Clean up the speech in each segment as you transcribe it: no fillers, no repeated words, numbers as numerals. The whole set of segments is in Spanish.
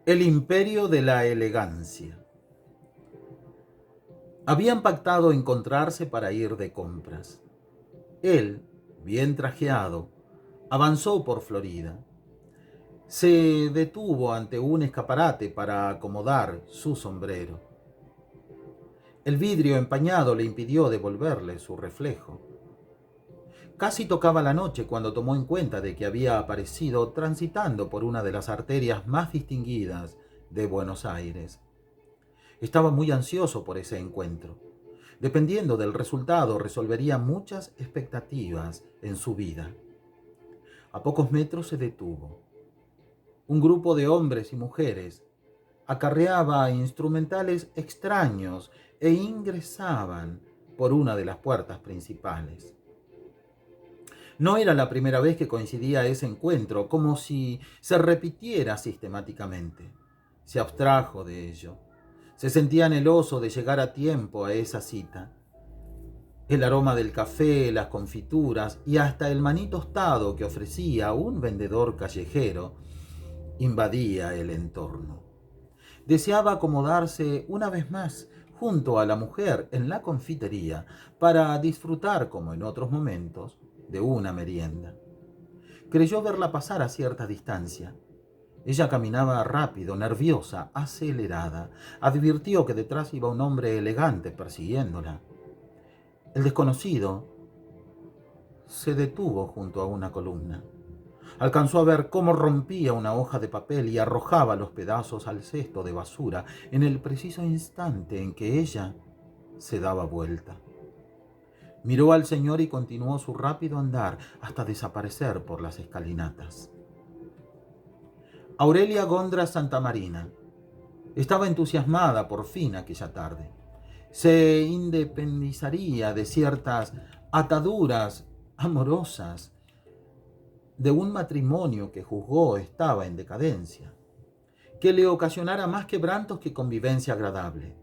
El imperio de la elegancia. Habían pactado encontrarse para ir de compras. Él, bien trajeado, avanzó por Florida. Se detuvo ante un escaparate para acomodar su sombrero. El vidrio empañado le impidió devolverle su reflejo. Casi tocaba la noche cuando tomó en cuenta de que había aparecido transitando por una de las arterias más distinguidas de Buenos Aires. Estaba muy ansioso por ese encuentro. Dependiendo del resultado, resolvería muchas expectativas en su vida. A pocos metros se detuvo. Un grupo de hombres y mujeres acarreaba instrumentales extraños e ingresaban por una de las puertas principales. No era la primera vez que coincidía ese encuentro, como si se repitiera sistemáticamente. Se abstrajo de ello. Se sentía anheloso de llegar a tiempo a esa cita. El aroma del café, las confituras y hasta el maní tostado que ofrecía un vendedor callejero invadía el entorno. Deseaba acomodarse una vez más junto a la mujer en la confitería para disfrutar, como en otros momentos, de una merienda. Creyó verla pasar a cierta distancia. Ella caminaba rápido, nerviosa, acelerada. Advirtió que detrás iba un hombre elegante persiguiéndola. El desconocido se detuvo junto a una columna. Alcanzó a ver cómo rompía una hoja de papel y arrojaba los pedazos al cesto de basura en el preciso instante en que ella se daba vuelta. Miró al señor y continuó su rápido andar hasta desaparecer por las escalinatas. Aurelia Gondra Santamarina estaba entusiasmada por fin aquella tarde. Se independizaría de ciertas ataduras amorosas de un matrimonio que juzgó estaba en decadencia, que le ocasionara más quebrantos que convivencia agradable.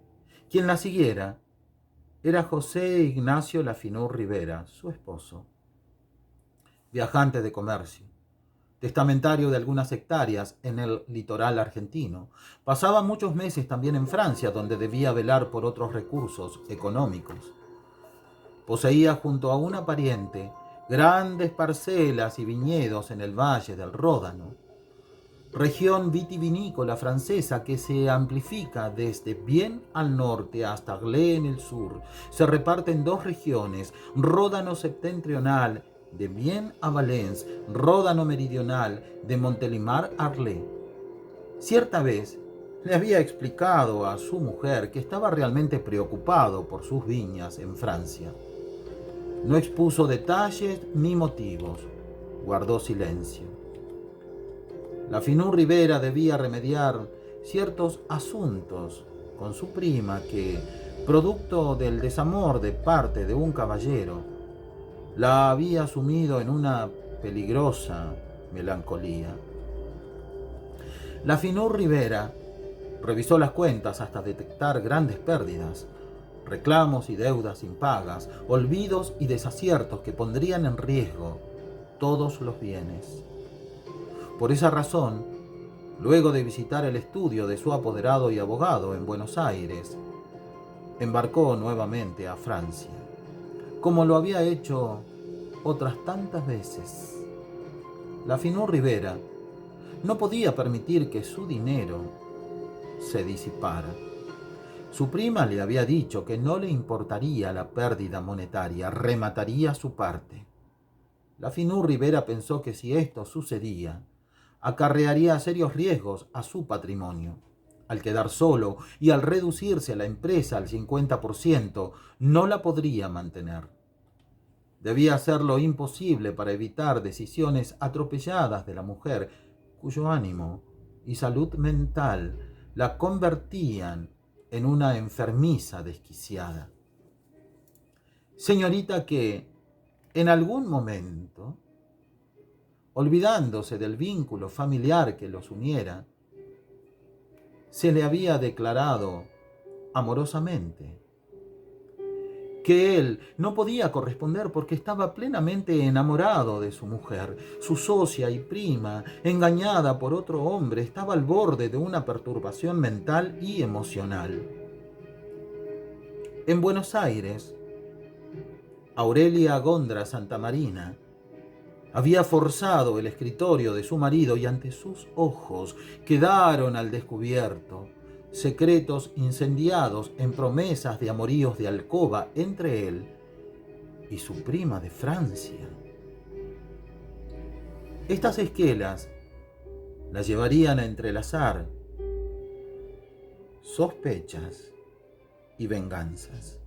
Quien la siguiera era José Ignacio Lafinur Rivera, su esposo, viajante de comercio, testamentario de algunas hectáreas en el litoral argentino. Pasaba muchos meses también en Francia, donde debía velar por otros recursos económicos. Poseía junto a una pariente grandes parcelas y viñedos en el valle del Ródano, región vitivinícola francesa que se amplifica desde bien al norte hasta Glé en el sur. Se reparte en dos regiones: Ródano septentrional de Bien a Valence, Ródano meridional de Montelimar a Arlé. Cierta vez le había explicado a su mujer que estaba realmente preocupado por sus viñas en Francia. No expuso detalles ni motivos, guardó silencio. Lafinur Rivera debía remediar ciertos asuntos con su prima que, producto del desamor de parte de un caballero, la había sumido en una peligrosa melancolía. Lafinur Rivera revisó las cuentas hasta detectar grandes pérdidas, reclamos y deudas impagas, olvidos y desaciertos que pondrían en riesgo todos los bienes. Por esa razón, luego de visitar el estudio de su apoderado y abogado en Buenos Aires, embarcó nuevamente a Francia, como lo había hecho otras tantas veces. Lafinur Rivera no podía permitir que su dinero se disipara. Su prima le había dicho que no le importaría la pérdida monetaria, remataría su parte. Lafinur Rivera pensó que si esto sucedía, acarrearía serios riesgos a su patrimonio. Al quedar solo y al reducirse la empresa al 50%, no la podría mantener. Debía hacer lo imposible para evitar decisiones atropelladas de la mujer, cuyo ánimo y salud mental la convertían en una enfermiza desquiciada. Señorita que, en algún momento, olvidándose del vínculo familiar que los uniera, se le había declarado amorosamente. que él no podía corresponder porque estaba plenamente enamorado de su mujer. Su socia y prima, engañada por otro hombre, estaba al borde de una perturbación mental y emocional. En Buenos Aires, Aurelia Gondra Santamarina había forzado el escritorio de su marido y ante sus ojos quedaron al descubierto secretos incendiados en promesas de amoríos de alcoba entre él y su prima de Francia. Estas esquelas las llevarían a entrelazar sospechas y venganzas.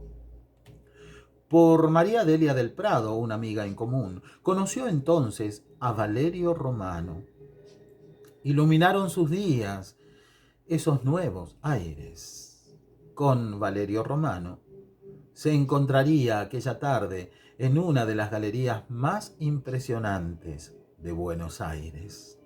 Por María Delia del Prado, una amiga en común, conoció entonces a Valerio Romano. Iluminaron sus días esos nuevos aires. Con Valerio Romano se encontraría aquella tarde en una de las galerías más impresionantes de Buenos Aires.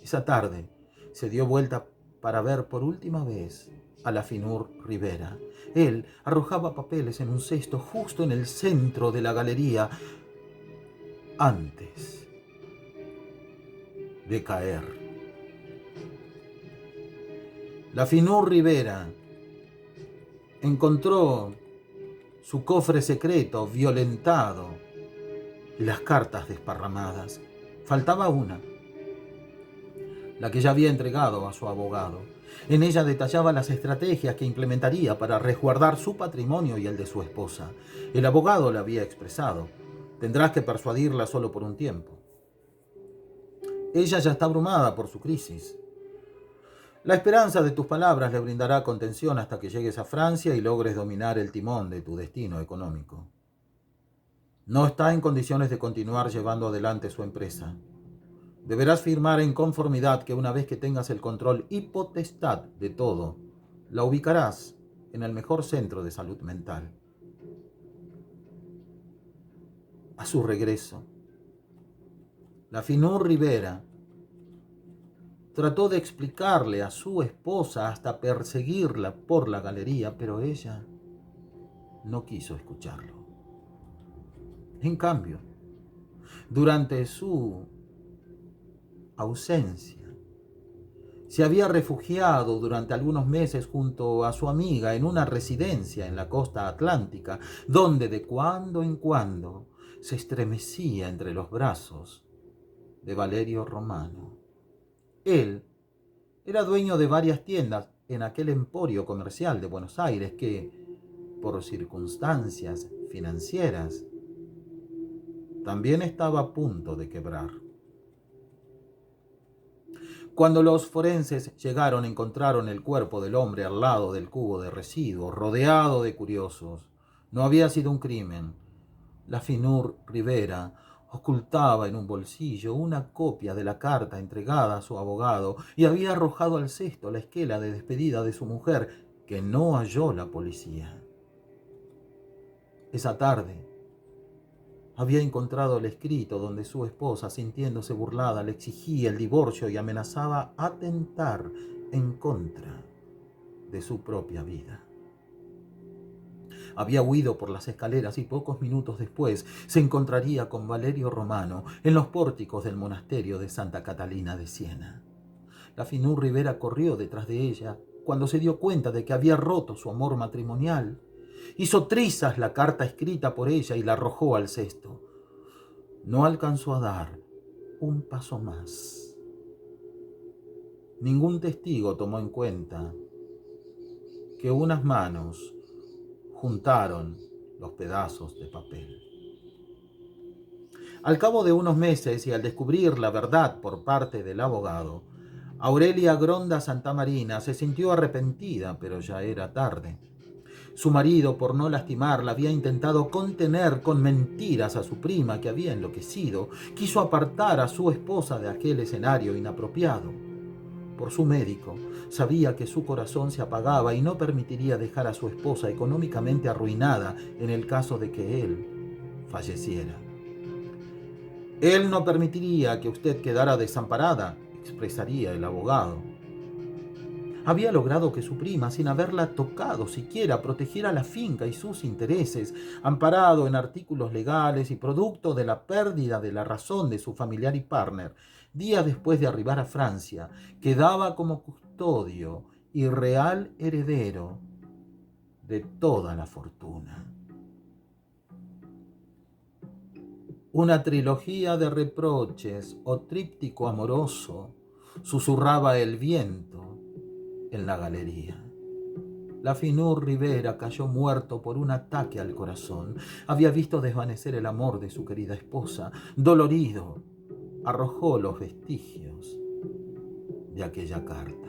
Esa tarde se dio vuelta para ver por última vez a la Finur Rivera. Él arrojaba papeles en un cesto justo en el centro de la galería antes de caer. La Finur Rivera encontró su cofre secreto violentado y las cartas desparramadas. Faltaba una, la que ya había entregado a su abogado. En ella detallaba las estrategias que implementaría para resguardar su patrimonio y el de su esposa. El abogado le había expresado: tendrás que persuadirla solo por un tiempo. Ella ya está abrumada por su crisis. La esperanza de tus palabras le brindará contención hasta que llegues a Francia y logres dominar el timón de tu destino económico. No está en condiciones de continuar llevando adelante su empresa. Deberás firmar en conformidad que una vez que tengas el control y potestad de todo, la ubicarás en el mejor centro de salud mental. A su regreso, la Finur Rivera trató de explicarle a su esposa hasta perseguirla por la galería, pero ella no quiso escucharlo. En cambio, durante su ausencia, se había refugiado durante algunos meses junto a su amiga en una residencia en la costa atlántica, donde de cuando en cuando se estremecía entre los brazos de Valerio Romano. Él era dueño de varias tiendas en aquel emporio comercial de Buenos Aires que, por circunstancias financieras, también estaba a punto de quebrar. Cuando los forenses llegaron, encontraron el cuerpo del hombre al lado del cubo de residuos, rodeado de curiosos. No había sido un crimen. La Finur Rivera ocultaba en un bolsillo una copia de la carta entregada a su abogado y había arrojado al cesto la esquela de despedida de su mujer, que no halló la policía. Esa tarde había encontrado el escrito donde su esposa, sintiéndose burlada, le exigía el divorcio y amenazaba atentar en contra de su propia vida. Había huido por las escaleras y pocos minutos después se encontraría con Valerio Romano en los pórticos del monasterio de Santa Catalina de Siena. La Finur Rivera corrió detrás de ella cuando se dio cuenta de que había roto su amor matrimonial. Hizo trizas la carta escrita por ella y la arrojó al cesto. No alcanzó a dar un paso más. Ningún testigo tomó en cuenta que unas manos juntaron los pedazos de papel. Al cabo de unos meses y al descubrir la verdad por parte del abogado, Aurelia Gronda Santamarina se sintió arrepentida, pero ya era tarde. Su marido, por no lastimarla, había intentado contener con mentiras a su prima, que había enloquecido. Quiso apartar a su esposa de aquel escenario inapropiado. Por su médico, sabía que su corazón se apagaba y no permitiría dejar a su esposa económicamente arruinada en el caso de que él falleciera. Él no permitiría que usted quedara desamparada, expresaría el abogado. Había logrado que su prima, sin haberla tocado siquiera, protegiera la finca y sus intereses, amparado en artículos legales y producto de la pérdida de la razón de su familiar y partner. Días después de arribar a Francia, quedaba como custodio y real heredero de toda la fortuna. Una trilogía de reproches o tríptico amoroso susurraba el viento en la galería. Lafinur Rivera cayó muerto por un ataque al corazón. Había visto desvanecer el amor de su querida esposa. Dolorido, arrojó los vestigios de aquella carta.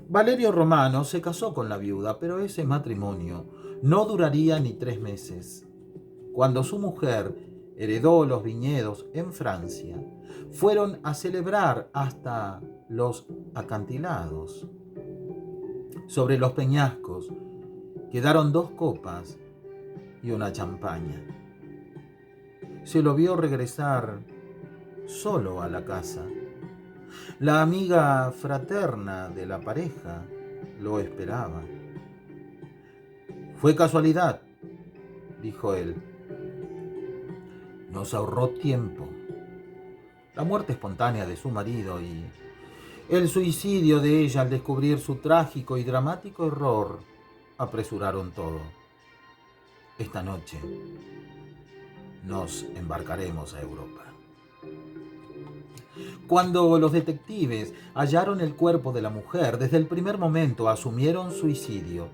Valerio Romano se casó con la viuda, pero ese matrimonio no duraría ni 3 meses. Cuando su mujer heredó los viñedos en Francia, fueron a celebrar hasta los acantilados. Sobre los peñascos quedaron 2 copas y una champaña. Se lo vio regresar solo a la casa. La amiga fraterna de la pareja lo esperaba. «Fue casualidad», dijo él. «Nos ahorró tiempo. La muerte espontánea de su marido y el suicidio de ella al descubrir su trágico y dramático error apresuraron todo. Esta noche nos embarcaremos a Europa». Cuando los detectives hallaron el cuerpo de la mujer, desde el primer momento asumieron suicidio.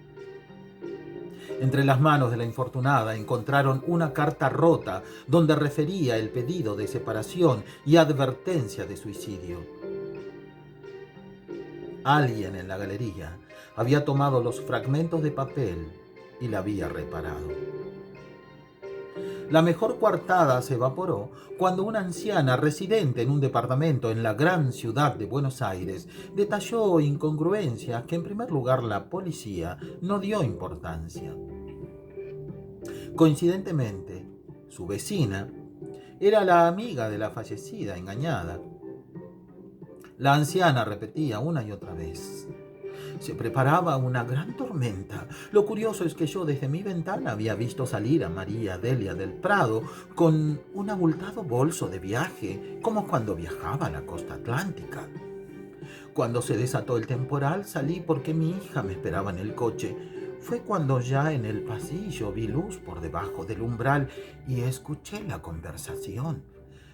Entre las manos de la infortunada encontraron una carta rota donde refería el pedido de separación y advertencia de suicidio. Alguien en la galería había tomado los fragmentos de papel y la había reparado. La mejor coartada se evaporó cuando una anciana residente en un departamento en la gran ciudad de Buenos Aires detalló incongruencias que en primer lugar la policía no dio importancia. Coincidentemente, su vecina era la amiga de la fallecida engañada. La anciana repetía una y otra vez: «Se preparaba una gran tormenta. Lo curioso es que yo desde mi ventana había visto salir a María Delia del Prado con un abultado bolso de viaje, como cuando viajaba a la costa atlántica. Cuando se desató el temporal salí porque mi hija me esperaba en el coche. Fue cuando ya en el pasillo vi luz por debajo del umbral y escuché la conversación.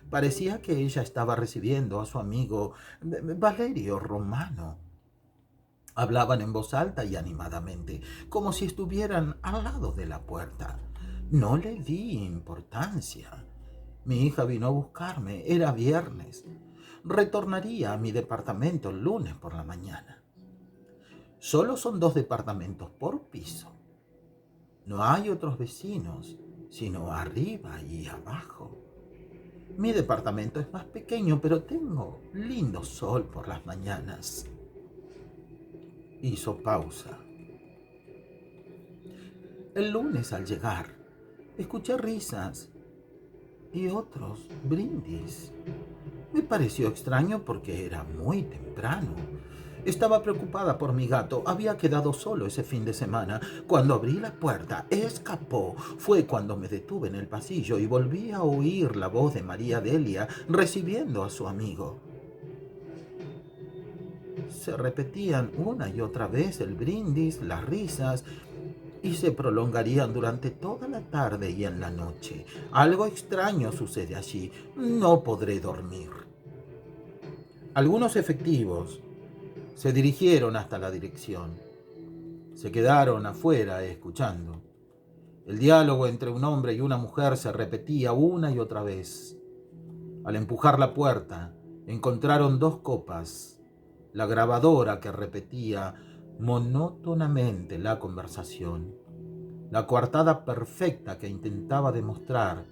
Parecía que ella estaba recibiendo a su amigo Valerio Romano. Hablaban en voz alta y animadamente, como si estuvieran al lado de la puerta. No le di importancia. Mi hija vino a buscarme. Era viernes. Retornaría a mi departamento el lunes por la mañana. Solo son 2 departamentos por piso. No hay otros vecinos, sino arriba y abajo. Mi departamento es más pequeño, pero tengo lindo sol por las mañanas». Hizo pausa. «El lunes al llegar, escuché risas y otros brindis. Me pareció extraño porque era muy temprano. Estaba preocupada por mi gato. Había quedado solo ese fin de semana. Cuando abrí la puerta, escapó. Fue cuando me detuve en el pasillo y volví a oír la voz de María Delia recibiendo a su amigo. Se repetían una y otra vez el brindis, las risas, y se prolongarían durante toda la tarde y en la noche. Algo extraño sucede allí. No podré dormir». Algunos efectivos se dirigieron hasta la dirección. Se quedaron afuera escuchando. El diálogo entre un hombre y una mujer se repetía una y otra vez. Al empujar la puerta, encontraron 2 copas, la grabadora que repetía monótonamente la conversación, la coartada perfecta que intentaba demostrar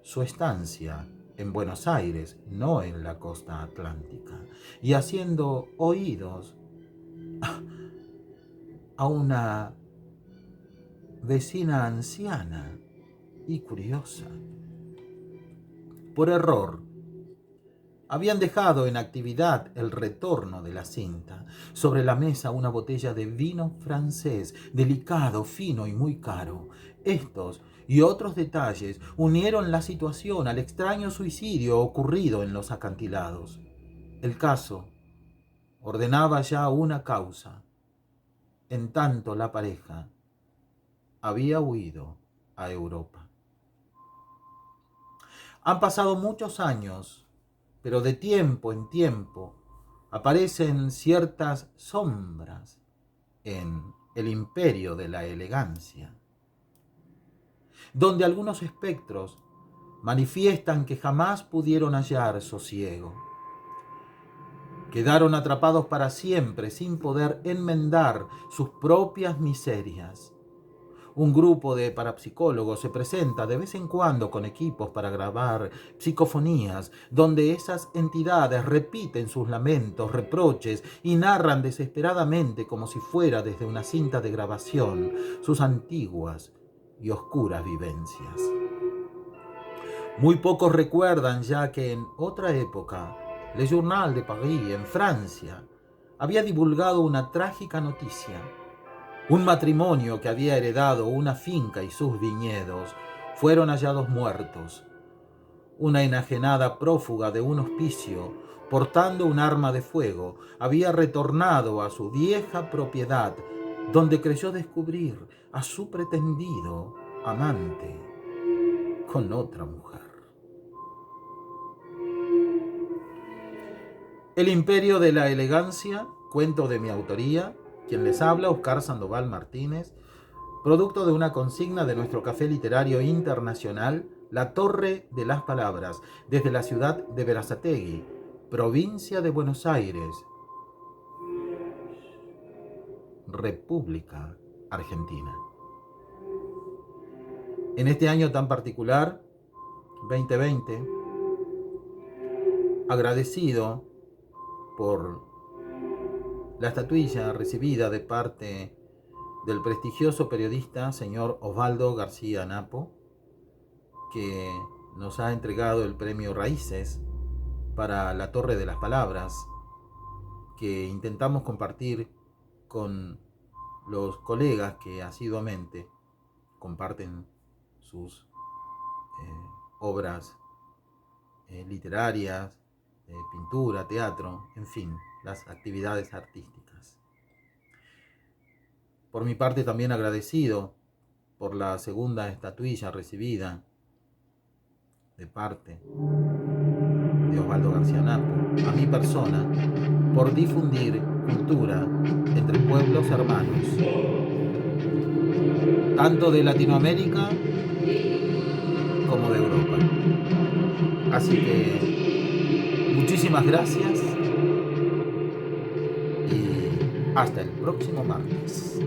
su estancia en Buenos Aires, no en la costa atlántica, y haciendo oídos a una vecina anciana y curiosa. Por error, habían dejado en actividad el retorno de la cinta. Sobre la mesa una botella de vino francés, delicado, fino y muy caro. Estos y otros detalles unieron la situación al extraño suicidio ocurrido en los acantilados. El caso ordenaba ya una causa. En tanto la pareja había huido a Europa. Han pasado muchos años, pero de tiempo en tiempo aparecen ciertas sombras en el imperio de la elegancia, donde algunos espectros manifiestan que jamás pudieron hallar sosiego. Quedaron atrapados para siempre sin poder enmendar sus propias miserias. Un grupo de parapsicólogos se presenta de vez en cuando con equipos para grabar psicofonías, donde esas entidades repiten sus lamentos, reproches y narran desesperadamente, como si fuera desde una cinta de grabación, sus antiguas y oscuras vivencias. Muy pocos recuerdan ya que en otra época, Le Journal de Paris, en Francia, había divulgado una trágica noticia. Un matrimonio que había heredado una finca y sus viñedos fueron hallados muertos. Una enajenada prófuga de un hospicio, portando un arma de fuego, había retornado a su vieja propiedad, donde creyó descubrir a su pretendido amante con otra mujer. El imperio de la elegancia, cuento de mi autoría, quien les habla, Oscar Sandoval Martínez, producto de una consigna de nuestro café literario internacional, La Torre de las Palabras, desde la ciudad de Berazategui, provincia de Buenos Aires, República Argentina. En este año tan particular, 2020, agradecido por la estatuilla recibida de parte del prestigioso periodista señor Osvaldo García Napo, que nos ha entregado el premio Raíces para La Torre de las Palabras, que intentamos compartir con los colegas que asiduamente comparten sus obras literarias, pintura, teatro, en fin, las actividades artísticas. Por mi parte también agradecido por la segunda estatuilla recibida de parte de Osvaldo García Napo, a mi persona, por difundir cultura entre pueblos hermanos, tanto de Latinoamérica como de Europa. Así que muchísimas gracias y hasta el próximo martes.